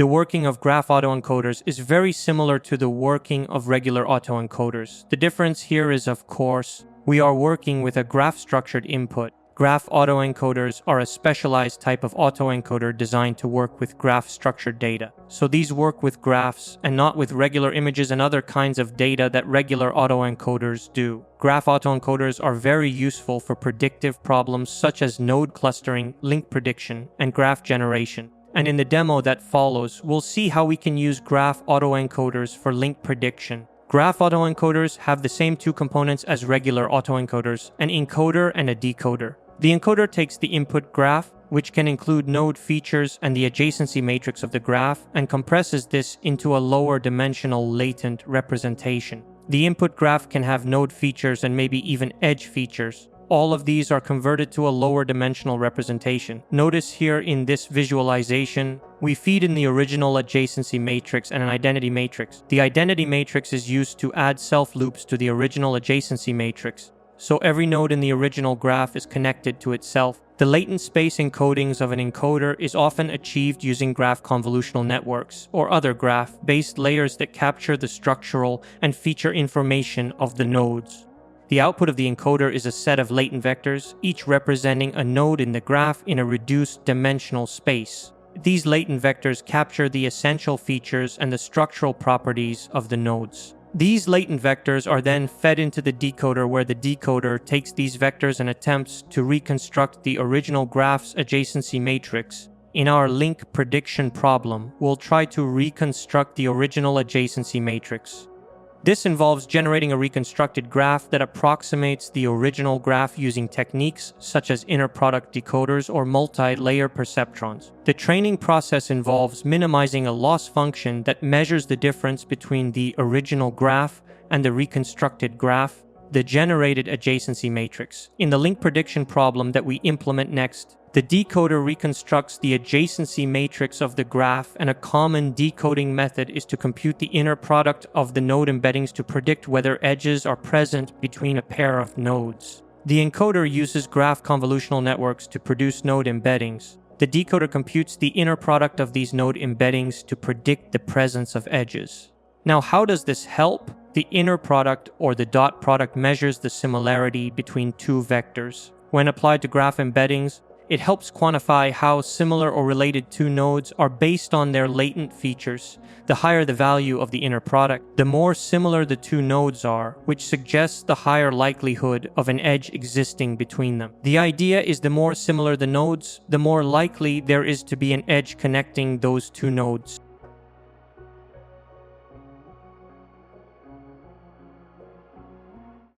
The working of graph autoencoders is very similar to the working of regular autoencoders. The difference here is, of course, we are working with a graph-structured input. Graph autoencoders are a specialized type of autoencoder designed to work with graph-structured data. So these work with graphs and not with regular images and other kinds of data that regular autoencoders do. Graph autoencoders are very useful for predictive problems such as node clustering, link prediction, and graph generation. And in the demo that follows, we'll see how we can use graph autoencoders for link prediction. Graph autoencoders have the same two components as regular autoencoders, an encoder and a decoder. The encoder takes the input graph, which can include node features and the adjacency matrix of the graph, and compresses this into a lower dimensional latent representation. The input graph can have node features and maybe even edge features. All of these are converted to a lower dimensional representation. Notice here in this visualization, we feed in the original adjacency matrix and an identity matrix. The identity matrix is used to add self-loops to the original adjacency matrix, so every node in the original graph is connected to itself. The latent space encodings of an encoder is often achieved using graph convolutional networks or other graph-based layers that capture the structural and feature information of the nodes. The output of the encoder is a set of latent vectors, each representing a node in the graph in a reduced dimensional space. These latent vectors capture the essential features and the structural properties of the nodes. These latent vectors are then fed into the decoder, where the decoder takes these vectors and attempts to reconstruct the original graph's adjacency matrix. In our link prediction problem, we'll try to reconstruct the original adjacency matrix. This involves generating a reconstructed graph that approximates the original graph using techniques such as inner product decoders or multi-layer perceptrons. The training process involves minimizing a loss function that measures the difference between the original graph and the reconstructed graph, the generated adjacency matrix. In the link prediction problem that we implement next, the decoder reconstructs the adjacency matrix of the graph, and a common decoding method is to compute the inner product of the node embeddings to predict whether edges are present between a pair of nodes. The encoder uses graph convolutional networks to produce node embeddings. The decoder computes the inner product of these node embeddings to predict the presence of edges. Now, how does this help? The inner product, or the dot product, measures the similarity between two vectors. When applied to graph embeddings, it helps quantify how similar or related two nodes are based on their latent features. The higher the value of the inner product, the more similar the two nodes are, which suggests the higher likelihood of an edge existing between them. The idea is the more similar the nodes, the more likely there is to be an edge connecting those two nodes.